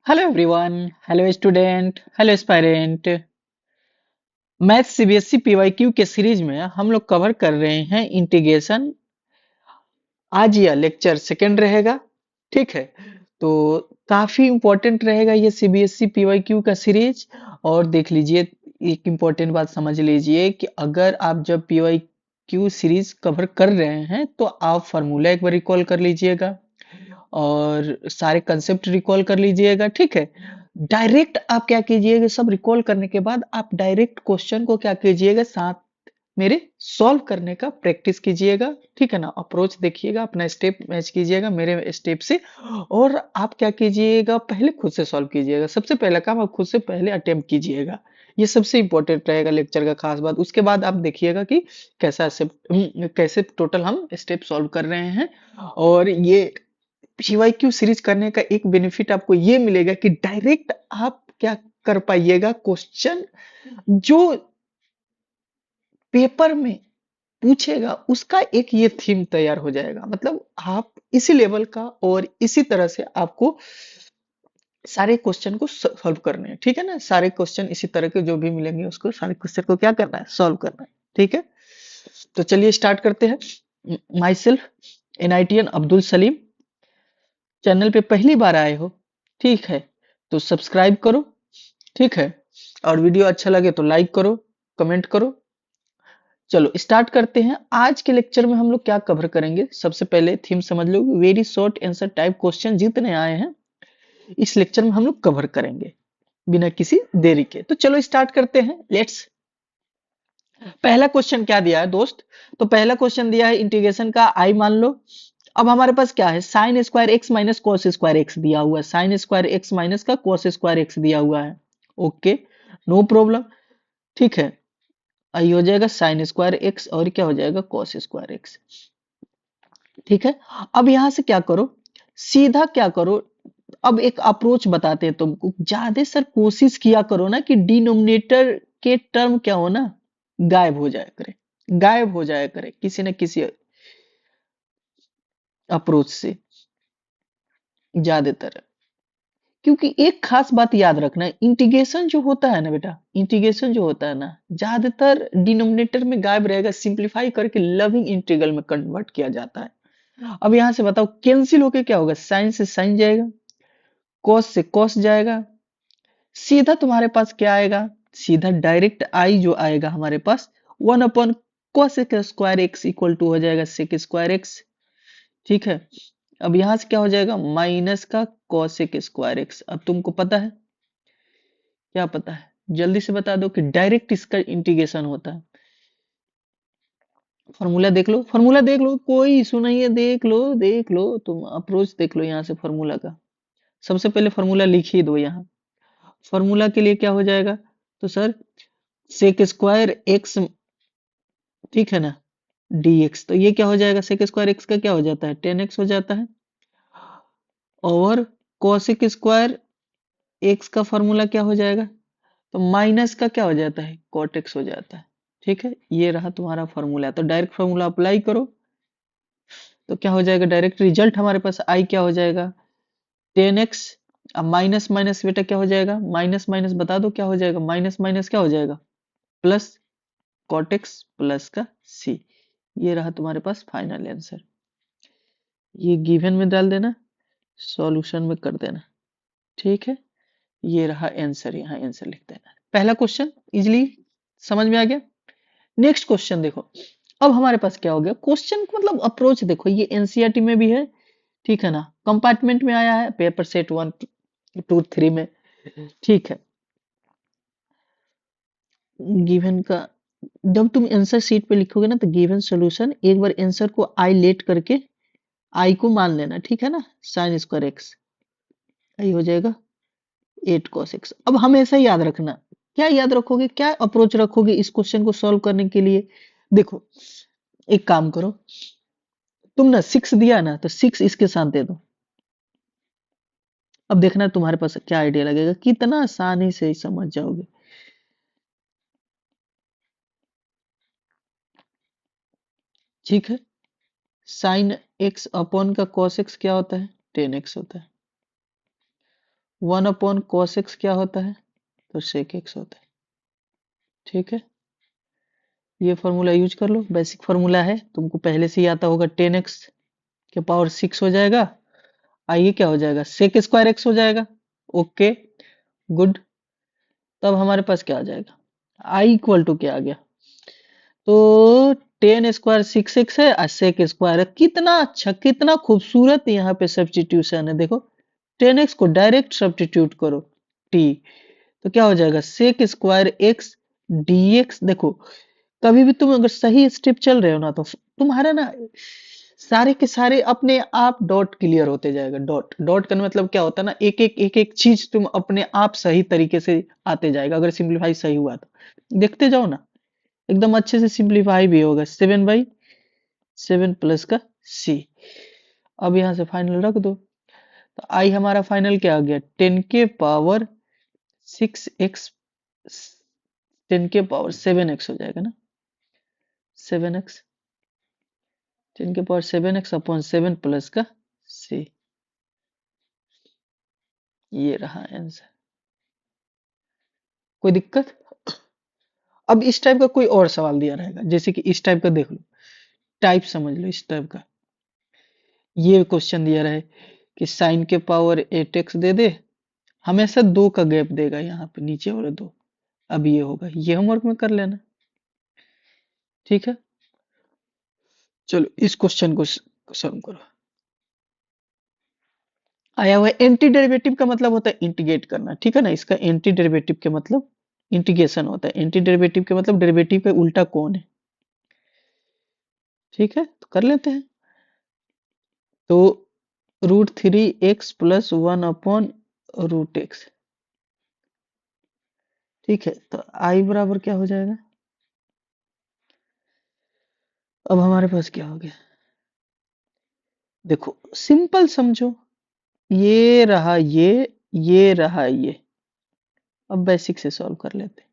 Hello everyone. Hello student. Hello aspirant. Math CBSE PYQ के series में हम लोग कवर कर रहे हैं इंटीग्रेशन। आज यह लेक्चर सेकंड रहेगा। ठीक है। तो काफी इंपॉर्टेंट रहेगा ये सीबीएसई पीवाईक्यू का सीरीज। और देख लीजिए, एक इम्पोर्टेंट बात समझ लीजिए कि अगर आप जब पीवाईक्यू सीरीज कवर कर रहे हैं तो आप फार्मूला एक बार रिकॉल कर लीजिएगा और सारे कंसेप्ट रिकॉल कर लीजिएगा। ठीक है। डायरेक्ट आप क्या कीजिएगा, सब रिकॉल करने के बाद आप डायरेक्ट क्वेश्चन को क्या कीजिएगा, साथ मेरे सॉल्व करने का प्रैक्टिस कीजिएगा। ठीक है ना। अप्रोच देखिएगा, अपना स्टेप मैच कीजिएगा मेरे स्टेप से। और आप क्या कीजिएगा, पहले खुद से सॉल्व कीजिएगा। सबसे पहला काम आप खुद से पहले अटेम्प्ट कीजिएगा। ये सबसे इंपॉर्टेंट रहेगा लेक्चर का खास बात। उसके बाद आप देखिएगा कि कैसे टोटल हम स्टेप सॉल्व कर रहे हैं। और ये पीवाईक्यू सीरीज करने का एक बेनिफिट आपको ये मिलेगा कि डायरेक्ट आप क्या कर पाइएगा, क्वेश्चन जो पेपर में पूछेगा उसका एक ये थीम तैयार हो जाएगा। मतलब आप इसी लेवल का और इसी तरह से आपको सारे क्वेश्चन को सॉल्व करने हैं। ठीक है ना। सारे क्वेश्चन इसी तरह के जो भी मिलेंगे उसको सारे क्वेश्चन को क्या करना है, सॉल्व करना है। ठीक है। तो चलिए स्टार्ट करते हैं। माई सेल्फ एनआईटीएन अब्दुल सलीम। चैनल पे पहली बार आए हो, ठीक है, तो सब्सक्राइब करो। ठीक है। और वीडियो अच्छा लगे तो लाइक करो, कमेंट करो। चलो स्टार्ट करते हैं। आज के लेक्चर में हम लोग क्या कवर करेंगे, सबसे पहले थीम समझ लो। Very short answer type question जितने आए हैं इस लेक्चर में हम लोग कवर करेंगे बिना किसी देरी के। तो चलो स्टार्ट करते हैं। लेट्स। पहला क्वेश्चन क्या दिया है दोस्त। तो पहला क्वेश्चन दिया है इंटीग्रेशन का आई मान लो। अब हमारे पास क्या है, sine square x minus cos square x दिया हुआ है। साइन स्क्वायर एक्स माइनस का कॉस स्क्वायर एक्स दिया हुआ है। Okay, no problem. ठीक है। आई हो जाएगा साइन स्क्वायर एक्स और क्या हो जाएगा, कॉस स्क्वायर एक्स। ठीक है। अब यहां से क्या करो, सीधा क्या करो। अब एक अप्रोच बताते हैं तुमको। ज्यादा सर कोशिश किया करो ना कि डिनोमिनेटर के टर्म क्या हो ना, गायब हो जाया करे। गायब हो जाया करे किसी न किसी अप्रोच से ज्यादातर। क्योंकि एक खास बात याद रखना, इंटीग्रेशन जो होता है ना बेटा, इंटीग्रेशन जो होता है ना, ज्यादातर डिनोमिनेटर में गायब रहेगा। सिंप्लीफाई करके लविंग इंटीग्रल में कन्वर्ट किया जाता है। अब यहां से बताओ कैंसिल होके क्या होगा, साइन से साइन जाएगा, कॉस से कॉस जाएगा। सीधा तुम्हारे पास क्या आएगा, सीधा डायरेक्ट आई जो आएगा हमारे पास, 1 upon cos square x equal to हो जाएगा सेक स्क्वायर एक्स। ठीक है। अब यहां से क्या हो जाएगा, माइनस का कॉसेक स्क्वायर एक्स। अब तुमको पता है, क्या पता है, जल्दी से बता दो कि डायरेक्ट इसका इंटीग्रेशन होता है। फॉर्मूला देख लो, फॉर्मूला देख लो, कोई इशू नहीं है, देख लो देख लो, तुम अप्रोच देख लो यहाँ से फॉर्मूला का। सबसे पहले फॉर्मूला लिख ही दो यहाँ। फॉर्मूला के लिए क्या हो जाएगा, तो सर सेक स्क्वायर एक्स, ठीक है ना, dx। तो ये क्या हो जाएगा, सेक स्क्वायर एक्स का क्या हो जाता है, 10x हो जाता है। और कोसेक स्क्वायर एक्स का फॉर्मूला क्या हो जाएगा, तो माइनस का क्या हो जाता है, कॉट एक्स हो जाता है। ठीक है। ये रहा तुम्हारा फॉर्मूला। तो डायरेक्ट फॉर्मूला अप्लाई करो तो क्या हो जाएगा, डायरेक्ट रिजल्ट हमारे पास आई क्या हो जाएगा, 10x। अब माइनस माइनस बेटा क्या हो जाएगा, माइनस माइनस बता दो क्या हो जाएगा, माइनस माइनस क्या हो जाएगा, प्लस कॉट एक्स प्लस का सी। ये रहा तुम्हारे पास फाइनल आंसर। ये गिवन में डाल देना, सॉल्यूशन में कर देना। ठीक है। ये रहा आंसर, यहाँ आंसर लिख देना। पहला क्वेश्चन इजिली समझ में आ गया। नेक्स्ट क्वेश्चन देखो। अब हमारे पास क्या हो गया, क्वेश्चन मतलब अप्रोच देखो, ये एनसीईआरटी में भी है। ठीक है ना, कंपार्टमेंट में आया है, पेपर सेट 1 2 3 में। ठीक है। गिवन का जब तुम आंसर शीट पे लिखोगे ना, तो गिवन सॉल्यूशन एक बार आंसर को आई लेट करके आई को मान लेना। ठीक है ना, साइन स्क्वायर एक्स आई हो जाएगा 8 cos x। अब हमेशा याद रखना, क्या याद रखोगे, क्या अप्रोच रखोगे इस क्वेश्चन को सॉल्व करने के लिए। देखो, एक काम करो, तुम ना 6 दिया ना, तो 6 इसके साथ दे दो। अब देखना तुम्हारे पास क्या आइडिया लगेगा, कितना आसानी से ही समझ जाओगे। ठीक है। साइन एक्स अपॉन का कॉस एक्स क्या होता है, 10x होता है। 1/cos x क्या होता है? तो sec x होता है। ठीक है, ये फॉर्मूला यूज कर लो, बेसिक फॉर्मूला है, तुमको पहले से ही आता होगा। 10x के पावर 6 हो जाएगा, आइए क्या हो जाएगा, sec स्क्वायर x हो जाएगा। Okay, good. तब हमारे पास क्या आ जाएगा, आई इक्वल टू क्या आ गया, तो 10 स्क्वायर 6x है और sec स्क्वायर है। कितना अच्छा, कितना खूबसूरत यहाँ पे सब्स्टिट्यूशन है, देखो 10x को डायरेक्ट सब्स्टिट्यूट करो t, तो क्या हो जाएगा, sec स्क्वायर x dx। देखो कभी भी तुम अगर सही स्टेप चल रहे हो ना, तो तुम्हारा ना सारे के सारे अपने आप डॉट क्लियर होते जाएगा। डॉट डॉट का मतलब क्या होता है ना, एक एक चीज तुम अपने आप सही तरीके से आते जाएगा, अगर सिंप्लीफाई सही हुआ तो देखते जाओ ना, एकदम अच्छे से सिंप्लीफाई भी होगा। 7/7 प्लस का c। अब यहाँ से फाइनल रख दो, तो आई हमारा फाइनल क्या आ गया, 10 के पावर 6x, 10 के पावर 7x हो जाएगा ना, 7x, 10 के पावर 7x अपॉन 7 प्लस का c। ये रहा आंसर। कोई दिक्कत? अब इस टाइप का कोई और सवाल दिया रहेगा, जैसे कि इस टाइप का देख लो, टाइप समझ लो इस टाइप का। ये क्वेश्चन दिया रहे कि साइन के पावर 8x दे दे, हमेशा 2 का गैप देगा यहाँ पे, नीचे वाले 2। अब ये होगा, ये होमवर्क में कर लेना। ठीक है, चलो इस क्वेश्चन को सॉल्व करो। आया हुआ एंटी डेरिवेटिव का मतलब होता है इंटीग्रेट करना, ठीक है ना, इसका एंटी डेरिवेटिव के मतलब इंटीग्रेशन होता है। एंटी डेरिवेटिव के मतलब डेरिवेटिव का उल्टा कौन है। ठीक है, तो कर लेते हैं। तो √3x प्लस 1/√x। ठीक है, तो आई बराबर क्या हो जाएगा, अब हमारे पास क्या हो गया, देखो सिंपल समझो, ये रहा ये रहा ये। अब बेसिक से सॉल्व कर लेते हैं।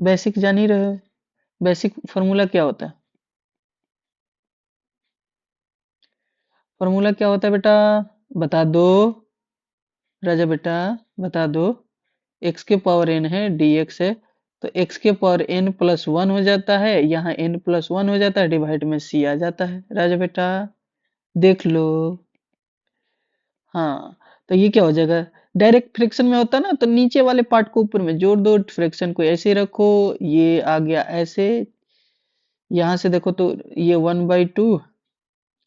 बेसिक जान ही रहे हो, बेसिक फॉर्मूला क्या होता है, फॉर्मूला क्या होता है बेटा, बता दो राजा बेटा, बता दो। x के पावर n है, dx है, तो x के पावर n प्लस 1 हो जाता है, यहाँ n प्लस 1 हो जाता है, डिवाइड में c आ जाता है। राजा बेटा देख लो, हाँ, तो ये क्या हो जाएगा, डायरेक्ट फ्रैक्शन में होता है ना, तो नीचे वाले पार्ट को ऊपर में जोड़ दो, फ्रैक्शन को ऐसे रखो, ये आ गया ऐसे। यहाँ से देखो तो ये 1/2,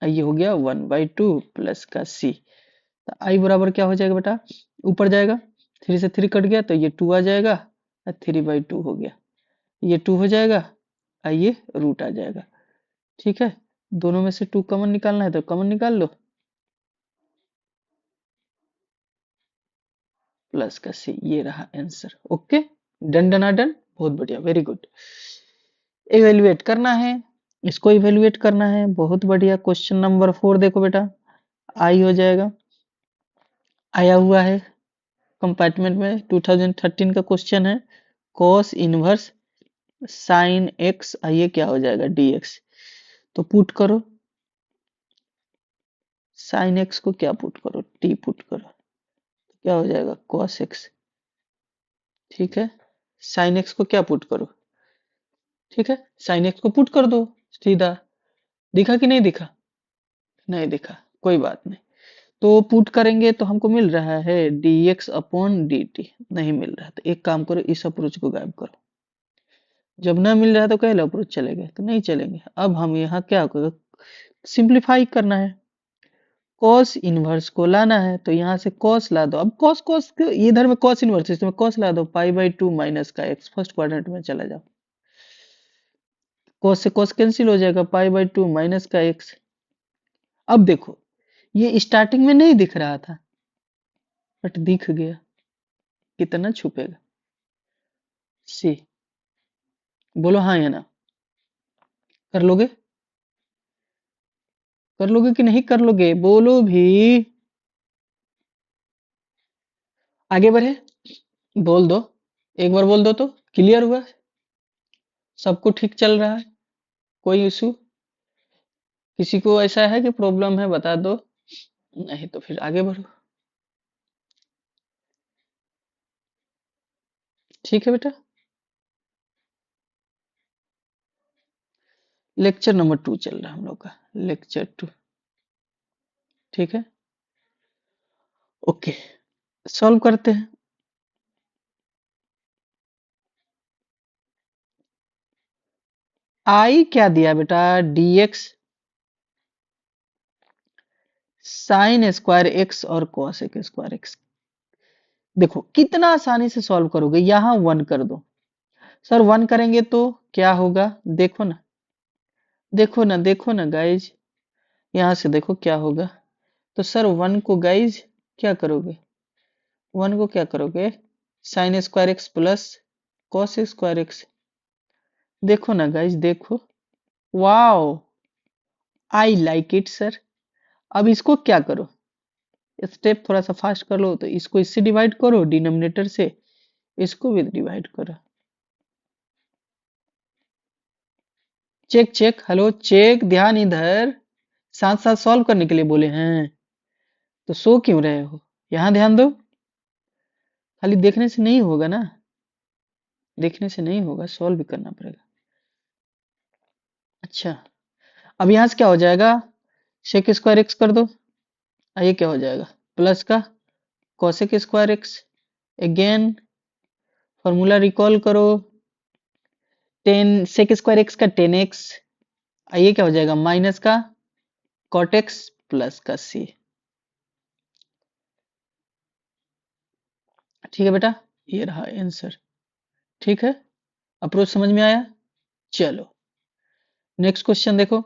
ये हो गया 1/2 प्लस का c। तो आई बराबर क्या हो जाएगा बेटा, ऊपर जाएगा, 3 से 3 कट गया, तो ये 2 आ जाएगा, और 3/2 हो गया, ये 2 हो जाएगा, और ये रूट आ जाएगा। ठीक है, दोनों में से 2 कॉमन निकालना है तो कॉमन निकाल लो, प्लस का सी, ये रहा आंसर। ओके, डन डना डन, बहुत बढ़िया, वेरी गुड। इवेल्युएट करना है, इसको इवेल्युएट करना है, बहुत बढ़िया। क्वेश्चन नंबर 4 देखो बेटा, आई हो जाएगा, आया हुआ है कंपार्टमेंट में, 2013 का क्वेश्चन है। कॉस इनवर्स साइन एक्स, आइए क्या हो जाएगा, dx। तो पुट करो, साइन एक्स को क्या पुट करो, t पुट करो, क्या हो जाएगा, cos x। ठीक है, साइन एक्स को क्या पुट करो, ठीक है, साइन एक्स को पुट कर दो सीधा। दिखा कि नहीं दिखा, नहीं दिखा, कोई बात नहीं। तो पुट करेंगे तो हमको मिल रहा है dx/dt, नहीं मिल रहा, तो एक काम करो, इस अप्रोच को गायब करो। जब ना मिल रहा है तो कह लो अप्रोच चलेंगे, तो नहीं चलेंगे। अब हम यहाँ क्या करें, सिंप्लीफाई करना है, कॉस इनवर्स को लाना है, तो यहाँ से कॉस ला दो। अब कॉस कॉस इधर में कॉस इनवर्स, इसमें कॉस ला दो, π/2 माइनस का x, फर्स्ट क्वाड्रेंट में चला जाओ, कॉस से कॉस कैंसिल हो जाएगा, π/2 माइनस का x। अब देखो, ये स्टार्टिंग में नहीं दिख रहा था, बट दिख गया, कितना छुपेगा, सी। बोलो हाँ या ना, कर लोगे, कर लोगे कि नहीं कर लोगे, बोलो भी, आगे बढ़े, बोल दो, एक बार बोल दो तो क्लियर हुआ, सबको ठीक चल रहा है, कोई इशू, किसी को ऐसा है कि प्रॉब्लम है, बता दो, नहीं तो फिर आगे बढ़ो। ठीक है बेटा। लेक्चर नंबर 2 चल रहा है हम लोग का, लेक्चर 2। ठीक है, ओके, सॉल्व करते हैं। आई क्या दिया बेटा, dx साइन स्क्वायर एक्स और कॉसेक स्क्वायर एक्स। देखो कितना आसानी से सॉल्व करोगे, यहां वन कर दो। सर वन करेंगे तो क्या होगा, देखो ना, देखो ना, देखो ना गाइज, यहां से देखो क्या होगा। तो सर वन को गाइज क्या करोगे, वन को क्या करोगे, sign square x plus cos square x. देखो ना गाइज, देखो, wow, I like it sir. अब इसको क्या करो, स्टेप थोड़ा सा फास्ट कर लो, तो इसको इससे डिवाइड करो डिनोमिनेटर से, इसको भी डिवाइड करो। चेक चेक, हेलो चेक, ध्यान इधर, साथ साथ सॉल्व करने के लिए बोले हैं, तो सो क्यों रहे हो, यहाँ ध्यान दो। खाली देखने से नहीं होगा ना, देखने से नहीं होगा, सॉल्व भी करना पड़ेगा। अच्छा, अब यहाँ से क्या हो जाएगा, सेक स्क्वायर एक्स कर दो, ये क्या हो जाएगा, प्लस का cosec square x. Again formula recall करो, 10 सेक स्क्वायर एक्स का 10x, ये क्या हो जाएगा, माइनस का कॉट एक्स प्लस का सी। ठीक है बेटा, ये रहा आंसर। ठीक है, अप्रोच समझ में आया। चलो नेक्स्ट क्वेश्चन देखो,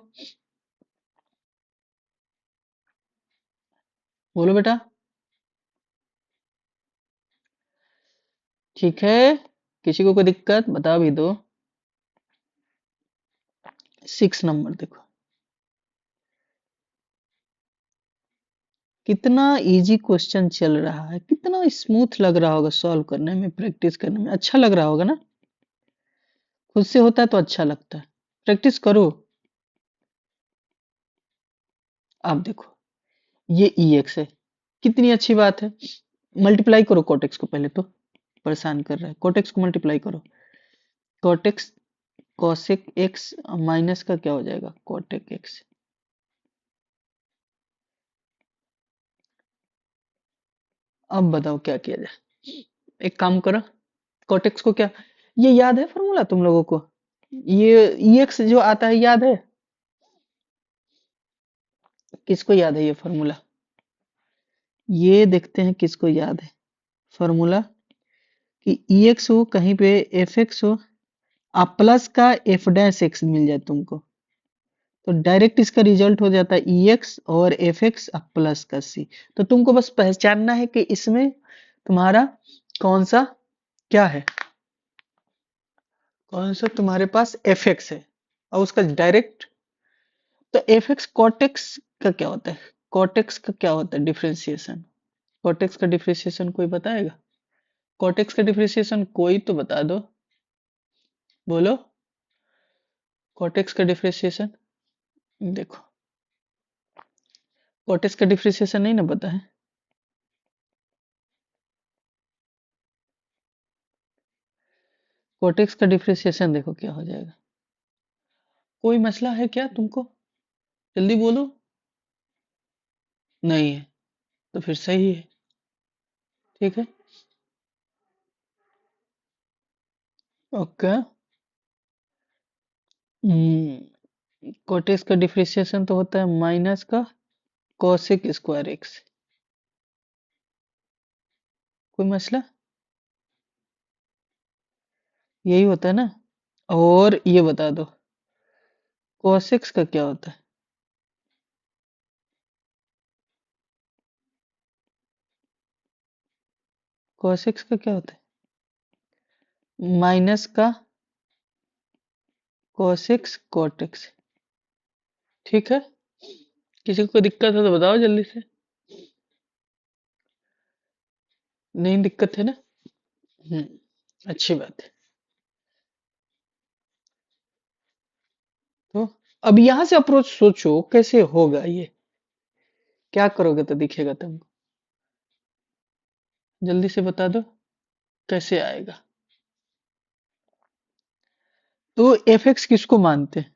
बोलो बेटा। ठीक है, किसी को कोई दिक्कत बता भी दो। 6 नंबर देखो, कितना इजी क्वेश्चन चल रहा है, कितना स्मूथ लग रहा होगा सॉल्व करने में, प्रैक्टिस करने में अच्छा लग रहा होगा ना, खुद से होता है तो अच्छा लगता है, प्रैक्टिस करो। आप देखो, ये EX है, कितनी अच्छी बात है, मल्टीप्लाई करो कोटेक्स को, पहले तो परेशान कर रहा है, कोटेक्स को मल्टीप्लाई करो, कोटेक्स कोसेक एक्स माइनस का क्या हो जाएगा, कोटेक एक्स। अब बताओ क्या किया जाए, एक काम करो, कोटेक्स को क्या, ये याद है फॉर्मूला तुम लोगों को, ये EX जो आता है याद है, किसको याद है ये फॉर्मूला, ये देखते हैं किसको याद है फॉर्मूला, कि EX हो कहीं पे FX हो, आप प्लस का F डैश एक्स मिल जाए तुमको, तो डायरेक्ट इसका रिजल्ट हो जाता है EX और FX प्लस का C। तो तुमको बस पहचानना है कि इसमें तुम्हारा कौन सा क्या है, कौन सा तुम्हारे पास FX है, और उसका डायरेक्ट, तो FX कॉटेक्स का क्या होता है, कॉटेक्स का क्या होता है डिफरेंशिएशन, कॉटेक्स का डिफरेंशिएशन कोई बताएगा, कॉटेक्स का डिफरेंशिएशन कोई तो बता दो, बोलो, कॉटेक्स का डिफरेंशिएशन। देखो, कॉटेक्स का डिफरेंशिएशन नहीं ना पता है, कॉटेक्स का डिफरेंशिएशन देखो क्या हो जाएगा, कोई मसला है क्या तुमको, जल्दी बोलो, नहीं है, तो फिर सही है। ठीक है, ओके, कॉटेक्स का डिफरेंशिएशन तो होता है माइनस का कोसेक स्क्वायर एक्स, कोई मसला, यही होता है ना, और ये बता दो कोसेक्स का क्या होता है, कोसेक्स का क्या होता है, माइनस का कोसेक्स कोटेक्स। ठीक है, किसी को दिक्कत है तो बताओ जल्दी से, नहीं दिक्कत है ना, अच्छी बात है। तो अब यहां से अप्रोच सोचो कैसे होगा ये, क्या करोगे तो दिखेगा तुमको, जल्दी से बता दो कैसे आएगा। तो एफ एक्स किसको मानते हैं?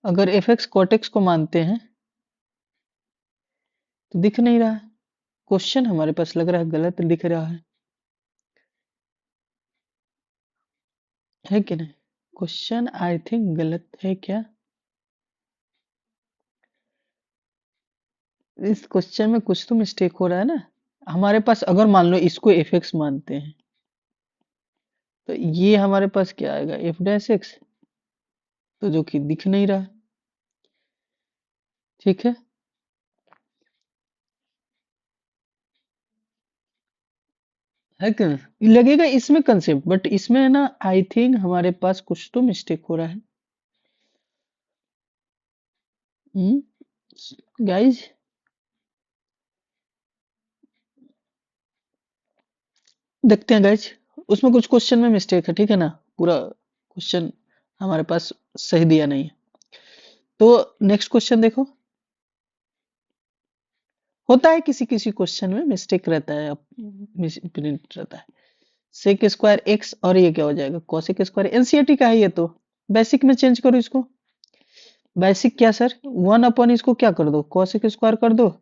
अगर एफ एक्स कॉट एक्स को मानते हैं तो दिख नहीं रहा है। क्वेश्चन हमारे पास लग रहा है गलत दिख रहा है कि नहीं? क्वेश्चन आई थिंक गलत है क्या? इस क्वेश्चन में कुछ तो मिस्टेक हो रहा है ना। हमारे पास अगर मान लो इसको एफ एक्स मानते हैं तो ये हमारे पास क्या आएगा, एफ डैश एक्स, तो जो कि दिख नहीं रहा। ठीक है कि नहीं? लगेगा इसमें कंसेप्ट, बट इसमें है ना, आई थिंक हमारे पास कुछ तो मिस्टेक हो रहा है। गाइज, देखते हैं गाइज, उसमें कुछ क्वेश्चन में मिस्टेक है, ठीक है ना? पूरा क्वेश्चन हमारे पास सही दिया नहीं है। तो नेक्स्ट क्वेश्चन देखो, होता है किसी किसी क्वेश्चन में मिस्टेक रहता है, प्रिंट रहता है। सेक स्क्वायर एक्स, और ये क्या हो जाएगा, कोसेक स्क्वायर, एनसीईआरटी का है ये तो। बेसिक में चेंज करो इसको। बेसिक क्या सर, वन अपन इसको क्या कर दो, कोसेक स्क्वायर कर दो,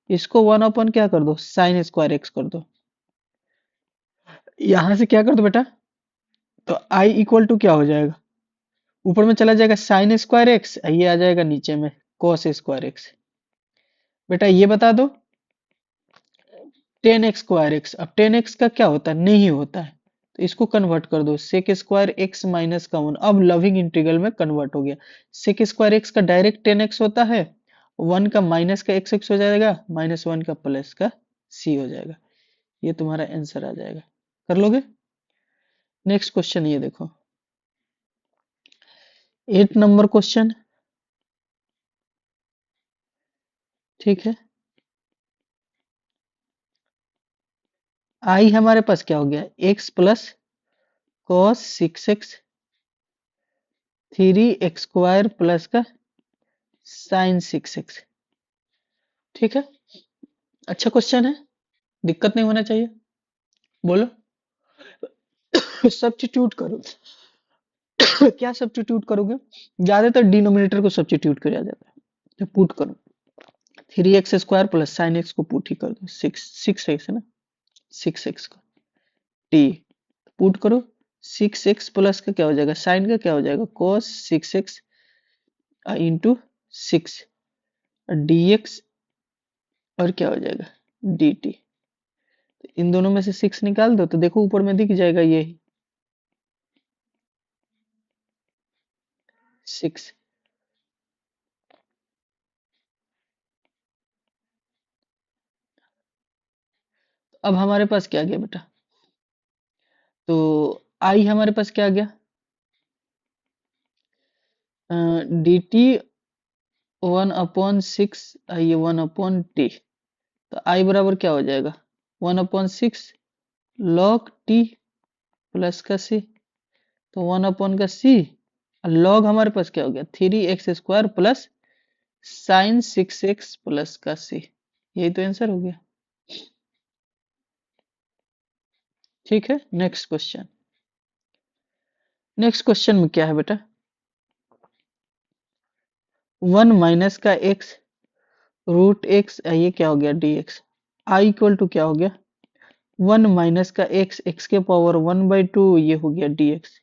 इसको वन अपन क्या कर दो, साइन स्क्वायर एक्स कर दो। यहां से क्या कर दो बेटा, तो आई इक्वल टू क्या हो जाएगा, ऊपर में चला जाएगा साइन स्क्वायर एक्स, ये आ जाएगा नीचे में कॉस स्क्वायर एक्स। बेटा ये बता दो, टेन एक्स स्क्वायर एक्स, अब टेन एक्स का क्या होता है, नहीं होता है, तो इसको कन्वर्ट कर दो, सेक स्क्वायर एक्स माइनस का वन, अब लविंग इंटीग्रल में कन्वर्ट हो गया। सेक स्क्वायर एक्स का डायरेक्ट टेन एक्स होता है, वन का माइनस का एक्स एक्स हो जाएगा, माइनस वन का प्लस का सी हो जाएगा। ये तुम्हारा आंसर आ जाएगा। कर लोगे? नेक्स्ट क्वेश्चन ये देखो, 8 नंबर क्वेश्चन। ठीक है, आई हमारे पास क्या हो गया, x plus cos six x, three x square plus का साइन सिक्स एक्स। ठीक है, अच्छा क्वेश्चन है, दिक्कत नहीं होना चाहिए। बोलो। सब्स्टिट्यूट करो। क्या सब्स्टिट्यूट करोगे, ज्यादातर डिनोमिनेटर को सब्स्टिट्यूट किया जाता है। तो पुट करो, three x square plus sine x को पुट ही कर दो, सिक्स सिक्स एक्स है ना, सिक्स एक्स का टी पुट करो, सिक्स एक्स प्लस का क्या हो जाएगा, साइन का क्या हो जाएगा, cos six x into six D x, और क्या हो जाएगा डी टी। इन दोनों में से सिक्स निकाल दो तो देखो ऊपर में दिख जाएगा ये सिक्स। अब हमारे पास क्या गया बेटा, तो आई हमारे पास क्या गया, D T one upon six, ये वन अपॉन टी, तो आई बराबर क्या हो जाएगा, one upon six log T plus का सी, तो वन अपॉन का सी, लॉग हमारे पास क्या हो गया, three x square plus sine six x plus का सी। यही तो आंसर हो गया। ठीक है, नेक्स्ट क्वेश्चन। नेक्स्ट क्वेश्चन में क्या है बेटा, वन माइनस का एक्स रूट एक्स, ये क्या हो गया d x, I equal to क्या हो गया, वन माइनस का एक्स, एक्स के पावर वन बाई टू, ये हो गया डी एक्स।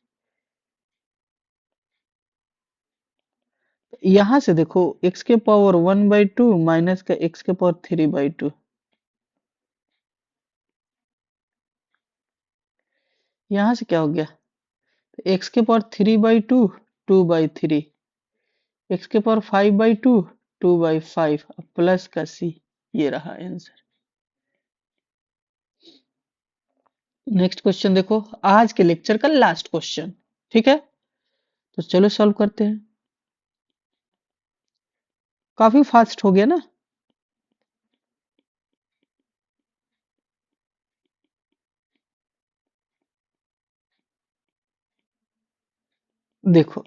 यहां से देखो एक्स के power one by two minus का एक्स के पावर थ्री बाई टू, यहां से क्या हो गया, एक्स के power three by two, two by three, X के power five by two, two by five, plus का सी, ये रहा आंसर। नेक्स्ट क्वेश्चन देखो, आज के लेक्चर का लास्ट क्वेश्चन। ठीक है, तो चलो सॉल्व करते हैं। काफी फास्ट हो गया ना। देखो,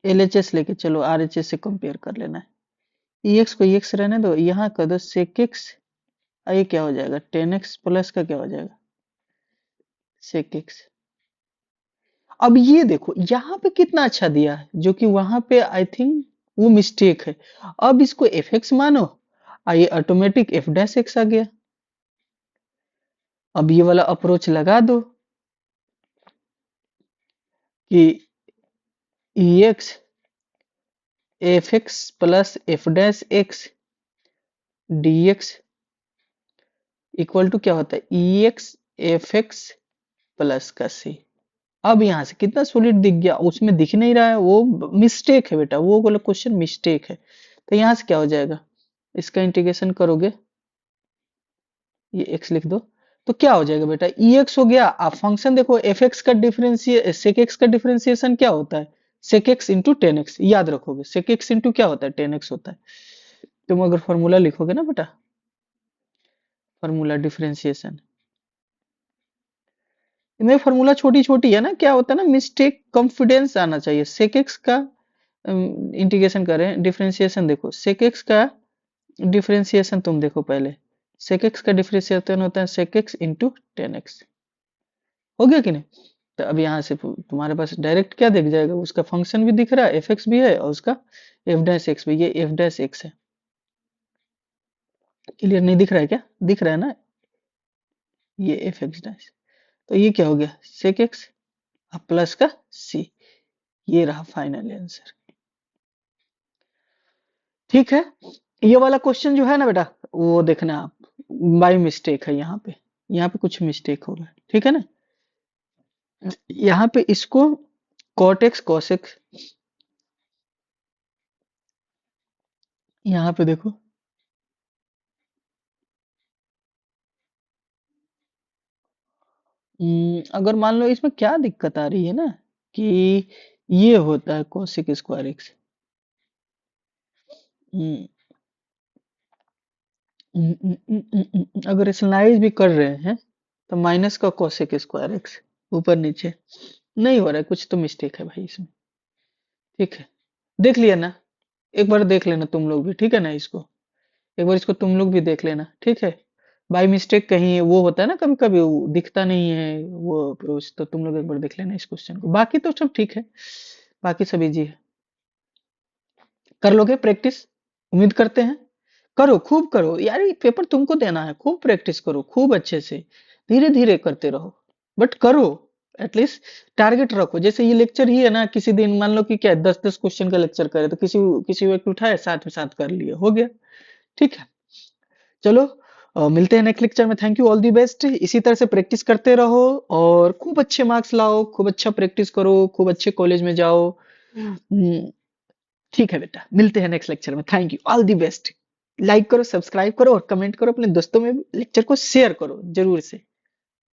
एलएचएस लेके चलो आरएचएस से कंपेयर कर लेना है। एक्स को एक्स रहने दो, यहाँ कर दो सेक एक्स, ये क्या हो जाएगा, टेन एक्स प्लस का क्या हो जाएगा, सेक एक्स। अब ये देखो यहाँ पे कितना अच्छा दिया है, जो कि वहां पे आई थिंक वो मिस्टेक है। अब इसको एफ एक्स मानो, ये ऑटोमेटिक एफ डैश एक्स आ गया। अब ये वाला अप्रोच लगा दो कि E X F X plus F dash X D X equal to क्या होता है, E X F X plus का सी। अब यहाँ से कितना सॉलिड दिख गया, उसमें दिख नहीं रहा है, वो मिस्टेक है बेटा, वो वाला क्वेश्चन मिस्टेक है। तो यहाँ से क्या हो जाएगा, इसका इंटीग्रेशन करोगे, ये एक्स लिख दो, तो क्या हो जाएगा बेटा, ई एक्स हो गया। आप फंक्शन देखो, एफ एक्स का डिफरेंशिए सेक एक्स का डिफरेंशिएशन क्या होता है, sec x into tan x, याद रखोगे, सेक एक्स इंटू क्या होता है, टेन एक्स होता है। तुम अगर फॉर्मूला लिखोगे ना बेटा, फॉर्मूला डिफरेंशिएशन में फॉर्मूला छोटी छोटी है ना, क्या होता है ना, मिस्टेक कॉन्फिडेंस आना चाहिए। सेक एक्स का इंटीग्रेशन करें, डिफरेंशिएशन देखो, सेक एक्स का डिफरेंशिएशन तुम देखो पहले, सेक एक्स का डिफरेंशिएशन होता है sec x into tan x, हो गया कि नहीं। तो अब यहाँ से तुम्हारे पास डायरेक्ट क्या दिख जाएगा, उसका फंक्शन भी दिख रहा है, एफ एक्स भी है और उसका एफ डैश एक्स भी, ये एफ डैश एक्स है। क्लियर नहीं दिख रहा है क्या, दिख रहा है ना, ये एफ एक्स डैश। तो ये क्या हो गया, सेक एक्स प्लस का सी, ये रहा फाइनल आंसर। ठीक है, ये वाला क्वेश्चन जो है ना बेटा, वो देखना आप, बाई मिस्टेक है यहाँ पे, यहाँ पे कुछ मिस्टेक हो रहा है, ठीक है ना। यहाँ पे इसको कॉट एक्स कॉस एक्स, यहाँ पे देखो, अगर मान लो इसमें क्या दिक्कत आ रही है ना, कि ये होता है कोसिक स्क्वायर एक्स, अगर स्लाइस भी कर रहे हैं तो माइनस का कोसेक स्क्वायर एक्स, ऊपर नीचे नहीं हो रहा है, कुछ तो मिस्टेक है भाई इसमें। ठीक है, देख लिया ना, एक बार देख लेना तुम लोग भी, ठीक है ना, इसको एक बार इसको तुम लोग भी देख लेना, ठीक है। बाई मिस्टेक कहीं वो होता है ना, कभी कभी वो दिखता नहीं है वो अप्रोच, तो तुम लोग एक बार देख लेना इस क्वेश्चन को, बाकी तो सब ठीक है, बाकी सब इजी है। कर लोगे प्रैक्टिस, उम्मीद करते हैं। करो, खूब करो यार, ये पेपर तुमको देना है, खूब प्रैक्टिस करो, खूब अच्छे से, धीरे धीरे करते रहो, बट करो। एटलीस्ट टारगेट रखो, जैसे ये लेक्चर ही है ना, किसी दिन मान लो कि क्या 10-10 क्वेश्चन का लेक्चर करे, तो किसी किसी व्यक्ति उठाए, साथ में साथ कर लिए, हो गया। ठीक है, चलो, मिलते हैं नेक्स्ट लेक्चर में। Thank you, all the best, इसी तरह से प्रैक्टिस करते रहो और खूब अच्छे मार्क्स लाओ, खूब अच्छा प्रैक्टिस करो, खूब अच्छे कॉलेज में जाओ। ठीक है बेटा, मिलते हैं नेक्स्ट लेक्चर में, thank you, all the best. Like करो, सब्सक्राइब करो और कमेंट करो, अपने दोस्तों में लेक्चर को शेयर करो जरूर से।